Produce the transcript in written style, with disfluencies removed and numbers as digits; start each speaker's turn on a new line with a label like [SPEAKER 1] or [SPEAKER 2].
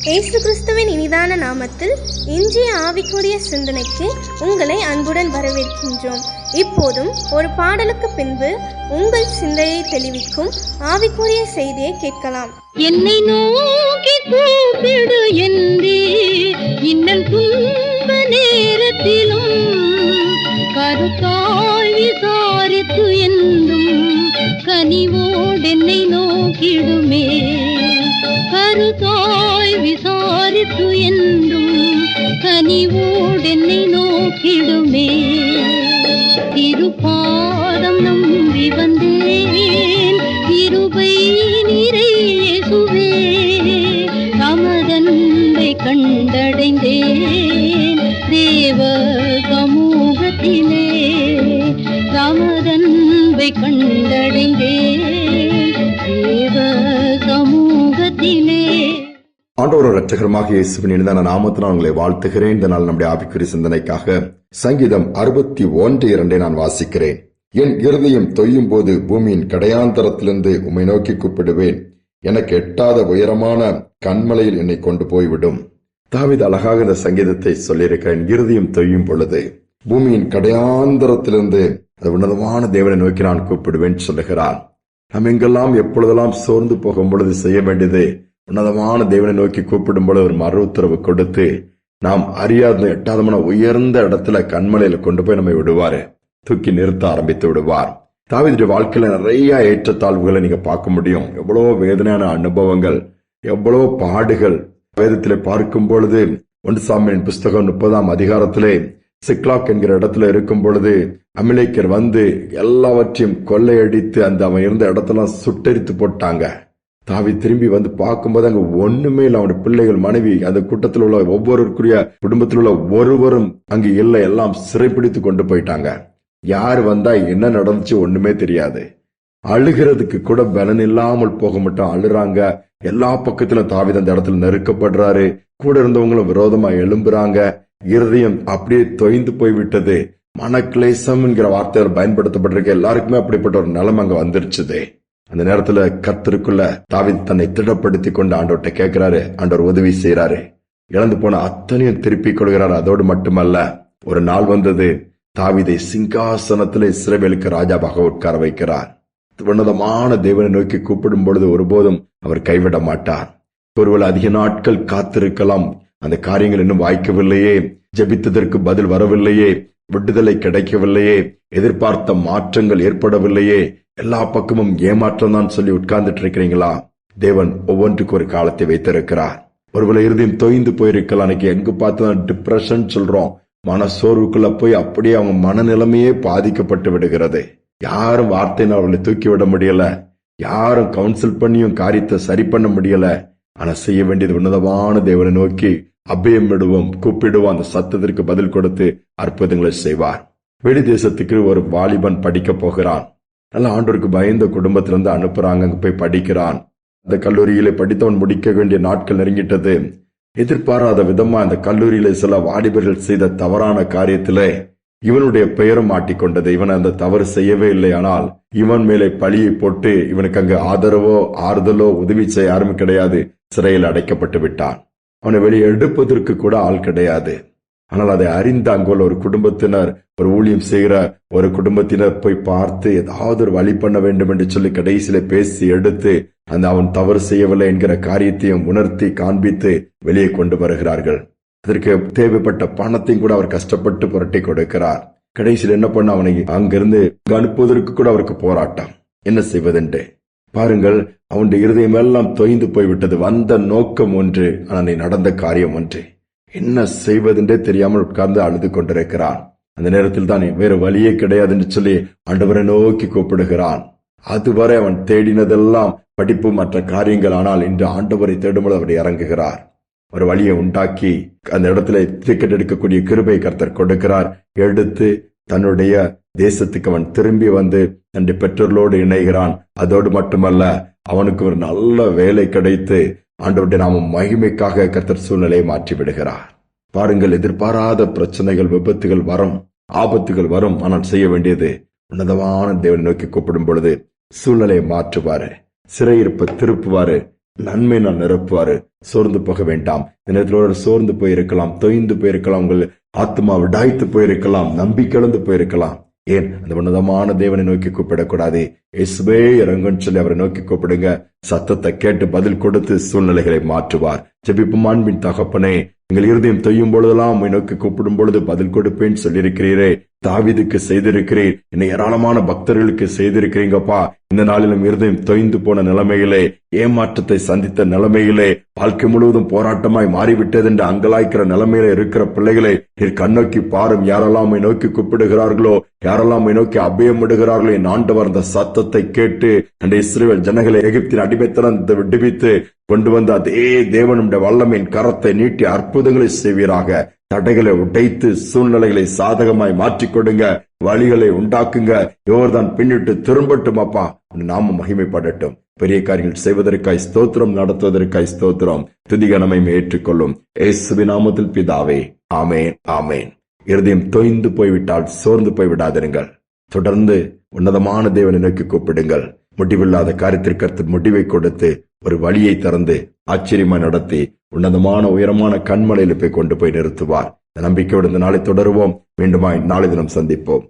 [SPEAKER 1] இயேசு கிறிஸ்துவின் இனிதான நாமத்தில் இன்றைய ஆவிக்குரிய சிந்தனைக்கு உங்களை அன்புடன் வரவேற்கின்றோம். இப்போதும் ஒரு பாடலுக்கு பின்பு உங்கள் சிந்தையை தெளிவிக்கும் ஆவிக்குரிய செய்தியை கேட்கலாம்.
[SPEAKER 2] என்னை நோக்கி கூப்பிடு என்றே இன்னல் துன்ப நேரத்திலும் கருத்தாய் விசாரித்து என்றும் கனிவோடு என்னை நோக்கிடுமே. கருத்தாய் விசாரித்து என்றும் கனிவோடு என்னை நோக்கிடுமே. திருப்பாதம் நம்பி வந்தேன், கிருபை நிறை இயேசுவே. தமதன்பை கண்டடைந்தேன் தேவ சமூகத்திலே. தமதன்பை கண்டடைந்தேன் தேவ சமூகத்திலே.
[SPEAKER 3] ஆண்டவர் இரட்சகருமாக இயேசுவின் இனிதான நாமத்தினால் உங்களை வாழ்த்துகிறேன். இந்த நாள் நம்முடைய ஆவிக்குரிய சிந்தனைக்காக சங்கீதம் 61:2 நான் வாசிக்கிறேன். என் இருதயம் தொய்யும் போது பூமியின் கடையாந்தரத்திலிருந்து உம்மை நோக்கி கூப்பிடுவேன். எனக்கு எட்டாத உயரமான கண்மலையில் என்னை கொண்டு போய்விடும். தாவீது அழகாக இந்த சங்கீதத்தை சொல்லியிருக்கிறேன். இருதயம் தொய்யும் பொழுது பூமியின் கடையாந்தரத்திலிருந்து அது உன்னதமான தேவனை நோக்கி நான் கூப்பிடுவேன் சொல்லுகிறார். நாம் எங்கெல்லாம் எப்பொழுதெல்லாம் சோர்ந்து போகும் பொழுது செய்ய வேண்டியது உன்னதமான தேவனை நோக்கி கூப்பிடும் பொழுது ஒரு மறு உத்தரவு கொடுத்து நாம் அறியாத எட்டாதமான உயர்ந்த இடத்துல கண்மலையில கொண்டு போய் நம்மை விடுவாரு, தூக்கி நிறுத்த ஆரம்பித்து விடுவார். தாவீதுடைய வாழ்க்கையில நிறைய ஏற்றத்தாழ்வுகளை நீங்க பார்க்க முடியும். எவ்வளவு வேதனையான அனுபவங்கள், எவ்வளவு பாடுகள் வேதத்திலே பார்க்கும் பொழுது 1 சாமுவேலின் புஸ்தகம் 30ஆம் அதிகாரத்திலே சிக்லாக் என்கிற இடத்துல இருக்கும் பொழுது அமிலேக்கர் வந்து எல்லாவற்றையும் கொள்ளையடித்து அந்த அவன் இருந்த இடத்தெல்லாம் சுட்டெரித்து போட்டாங்க. தாவீது திரும்பி வந்து பார்க்கும்போது அங்க ஒண்ணுமே இல்லை. அவனுடைய பிள்ளைகள், மனைவி, அந்த கூட்டத்தில் உள்ள ஒவ்வொருவருக்குரிய குடும்பத்தில் உள்ள ஒருவரும் அங்கு இல்லை. எல்லாம் சிறைப்பிடித்து கொண்டு போயிட்டாங்க. யார் வந்தா என்ன நடந்துச்சு ஒண்ணுமே தெரியாது. அழுகிறதுக்கு கூட பலன் இல்லாமல் போக மட்டும் அழுறாங்க. எல்லா பக்கத்திலும் தாவீது அந்த இடத்துல நெருக்கப்படுறாரு. கூட இருந்தவங்களும் விரோதமா எழும்புறாங்க. இருதயம் அப்படியே தொய்ந்து போய்விட்டது. மனக்லேசம் என்கிற வார்த்தைகள் பயன்படுத்தப்பட்டிருக்க. எல்லாருக்குமே அப்படிப்பட்ட ஒரு நிலைமை அங்க வந்துருச்சுது. அந்த நேரத்துல கர்த்தருக்குள்ள தாவீது தன்னை திடப்படுத்தி கொண்டு ஆண்டவர்கிட்ட கேட்கிறாரு. ஆண்டவர் உதவி செய்யறாரு. இழந்து போன அத்தனையும் திருப்பி கொடுக்கிறார். அதோடு மட்டுமல்ல, ஒரு நாள் வந்தது, தாவீதை சிங்காசனத்திலே இஸ்ரவேலுக்கு ராஜாவாக உட்கார வைக்கிறார். உன்னதமான தேவனை நோக்கி கூப்பிடும் பொழுது ஒருபோதும் அவர் கைவிட மாட்டார். ஒருவேளை அதிக நாட்கள் காத்திருக்கலாம், அந்த காரியங்கள் இன்னும் வாய்க்கவில்லையே, ஜெபித்ததற்கு பதில் வரவில்லையே, விடுதலை கிடைக்கவில்லையே, எதிர்பார்த்த மாற்றங்கள் ஏற்படவில்லையே, எல்லா பக்கமும் ஏமாற்றம் தான் சொல்லி உட்கார்ந்துட்டு இருக்கிறீங்களா? தேவன் ஒவ்வொன்றுக்கு ஒரு காலத்தை வைத்திருக்கிறார். ஒருவேளை இருதயம் தொய்ந்து போயிருக்கலாம். அன்னைக்கு எங்க பார்த்து டிப்ரெஷன் சொல்றோம். மனசோர்வுக்குள்ள போய் அப்படியே அவங்க மனநிலைமையே பாதிக்கப்பட்டு விடுகிறது. யாரும் வார்த்தையினால் அவர்களை தூக்கி விட முடியல. யாரும் கவுன்சில் பண்ணியும் காரியத்தை சரி பண்ண முடியல. ஆனா செய்ய வேண்டியது உன்னதமான தேவனை நோக்கி அபயம் விடுவோம், கூப்பிடுவோம். அந்த சத்தத்திற்கு பதில் கொடுத்து அற்புதங்களை செய்வார். வெளி தேசத்துக்கு ஒரு வாலிபன் படிக்க போகிறான். நல்ல ஆண்டவருக்கு பயந்த குடும்பத்திலிருந்து அனுப்புறாங்க. அங்க போய் படிக்கிறான். அந்த கல்லூரியில படித்தவன் முடிக்க வேண்டிய நாட்கள் நெருங்கிட்டது. எதிர்பாராத விதமா அந்த கல்லூரியில சில வாலிபர்கள் செய்த தவறான காரியத்திலே இவனுடைய பெயரும் மாட்டிக்கொண்டது. இவன் அந்த தவறு செய்யவே இல்லை. ஆனால் இவன் மேலே பழியை போட்டு இவனுக்கு அங்கு ஆதரவோ ஆறுதலோ உதவி செய்ய யாரும் கிடையாது. சிறையில் அடைக்கப்பட்டு விட்டான். அவனை வெளியே எடுப்பதற்கு கூட ஆள் கிடையாது. ஆனால் அதை அறிந்த அங்குள்ள ஒரு குடும்பத்தினர், ஒரு ஊழியம் செய்கிற ஒரு குடும்பத்தினர் போய் பார்த்து ஏதாவது ஒரு வழி பண்ண வேண்டும் என்று சொல்லி கடைசியில பேசி எடுத்து அந்த அவன் தவறு செய்யவில்லை என்கிற காரியத்தையும் உணர்த்தி காண்பித்து வெளியே கொண்டு வருகிறார்கள். அதற்கு தேவைப்பட்ட பணத்தையும் கூட அவர் கஷ்டப்பட்டு புரட்டி கொடுக்கிறார். கடைசியில் என்ன பண்ண, அவனை அங்கிருந்து அனுப்புவதற்கு கூட அவருக்கு போராட்டம். என்ன செய்வதென்று பாருங்கள். அவனுடைய இருதயம் எல்லாம் தொய்ந்து போய்விட்டது. வந்த நோக்கம் ஒன்று, ஆனால் நடந்த காரியம் ஒன்று. என்ன செய்வதென்றே தெரியாமல் உட்கார்ந்து அழுது கொண்டிருக்கிறான். அந்த நேரத்தில் தான் வேறு வழியே கிடையாது என்று சொல்லி ஆண்டவரை நோக்கி கூப்பிடுகிறான். அதுவரை அவன் தேடினதெல்லாம் படிப்பு, மற்ற காரியங்கள். ஆனால் இன்று ஆண்டவரை தேடும்போது அவர் இறங்குகிறார். ஒரு வழியை உண்டாக்கி அந்த இடத்துல டிக்கெட் எடுக்கக்கூடிய கிருபை கர்த்தர் கொடுக்கிறார். எடுத்து தன்னுடைய தேசத்துக்கு அவன் திரும்பி வந்து தன்னுடைய பெற்றோர்களோடு இணைகிறான். அதோடு மட்டுமல்ல, அவனுக்கு ஒரு நல்ல வேலை கிடைத்து ஆண்டவருடைய நாம மகிமைக்காக கர்த்தர் சூழ்நிலையை மாற்றி விடுகிறார். பாருங்கள், எதிர்பாராத பிரச்சனைகள், விபத்துகள் வரும், ஆபத்துகள் வரும். ஆனால் செய்ய வேண்டியது உன்னதமான தேவனை நோக்கி கூப்பிடும் பொழுது சூழ்நிலையை மாற்றுவாரு, சிறையிருப்பை திருப்புவாரு, நன்மை நான் நிரப்புவாரு. சோர்ந்து போக வேண்டாம். இந்த நேரத்தில் ஒரு சோர்ந்து போயிருக்கலாம், தொய்ந்து போயிருக்கலாம், உங்கள் ஆத்மா விடாய்த்து போயிருக்கலாம், நம்பிக்கை இழந்து போயிருக்கலாம். ஏன் அந்த உன்னதமான தேவனை நோக்கி கூப்பிடக்கூடாது? இயேசுவே இறங்குன்னு சொல்லி அவரை நோக்கி கூப்பிடுங்க. சத்தத்தை கேட்டு பதில் கொடுத்து சூழ்நிலைகளை மாற்றுவார். ஜெபிப்போம். அன்பின் தகப்பனே, எங்கள் இருதயம் தொய்யும் பொழுதெல்லாம் உம்மை நோக்கி கூப்பிடும் பொழுது பதில் கொடுப்பேன்னு சொல்லியிருக்கிறீரே. தாவீதுக்கு செய்திருக்கிறீர், இன்னும் ஏராளமான பக்தர்களுக்கு செய்திருக்கிறீங்கப்பா. இந்த நாளிலும் இருதயம் தொய்ந்து போன நிலைமையிலே, ஏமாற்றத்தை சந்தித்த நிலைமையிலே, வாழ்க்கை முழுவதும் போராட்டமாய் மாறிவிட்டது என்று அங்கலாய்க்கிற நிலைமையில இருக்கிற பிள்ளைகளை நீர் கண்ணோக்கி பாரும். யாரெல்லாம் உம்மை நோக்கி கூப்பிடுகிறார்களோ, யாரெல்லாம் உம்மை நோக்கி அபயமிடுகிறார்களோ, என் ஆண்டவர் அந்த சத்தத்தை கேட்டு அந்த இஸ்ரவேல் ஜனங்களை எகிப்தின் அடிமைத்தனத்தை விடுவித்து கொண்டு வந்த அதே தேவனுடைய வல்லமையின் கரத்தை நீட்டி அற்புதங்களை செய்வீராக. தடைகளை உடைத்து சூழ்நிலைகளை சாதகமாய் மாற்றிக் கொடுங்க. வழிகளை உண்டாக்குங்க. யோர்தான் பின்னிட்டு திரும்பட்டும் அப்பா. நாம மகிமைப்படட்டும். பெரிய காரியங்கள் செய்வதற்காய் ஸ்தோத்திரம், நடத்துவதற்காய் ஸ்தோத்திரம். துதிகனமை ஏற்றுக்கொள்ளும் இயேசுவின் நாமத்தில் பிதாவே, ஆமேன், ஆமேன். இருதயம் தொய்ந்து போய்விட்டால் சோர்ந்து போய்விடாதிருங்கள். தொடர்ந்து உன்னதமான தேவனை நோக்கி கூப்பிடுங்கள். முடிவில்லாத காரியத்திற்கு கர்த்தர் முடிவை கொடுத்து ஒரு வழியை திறந்து ஆச்சரியமாய் நடத்தி உன்னதமான உயரமான கண்மலையில போய் கொண்டு போய் நிறுத்துவார். நம்பிக்கையோடு இந்த நாளை தொடருவோம். மீண்டுமாய் நாளை தினம் சந்திப்போம்.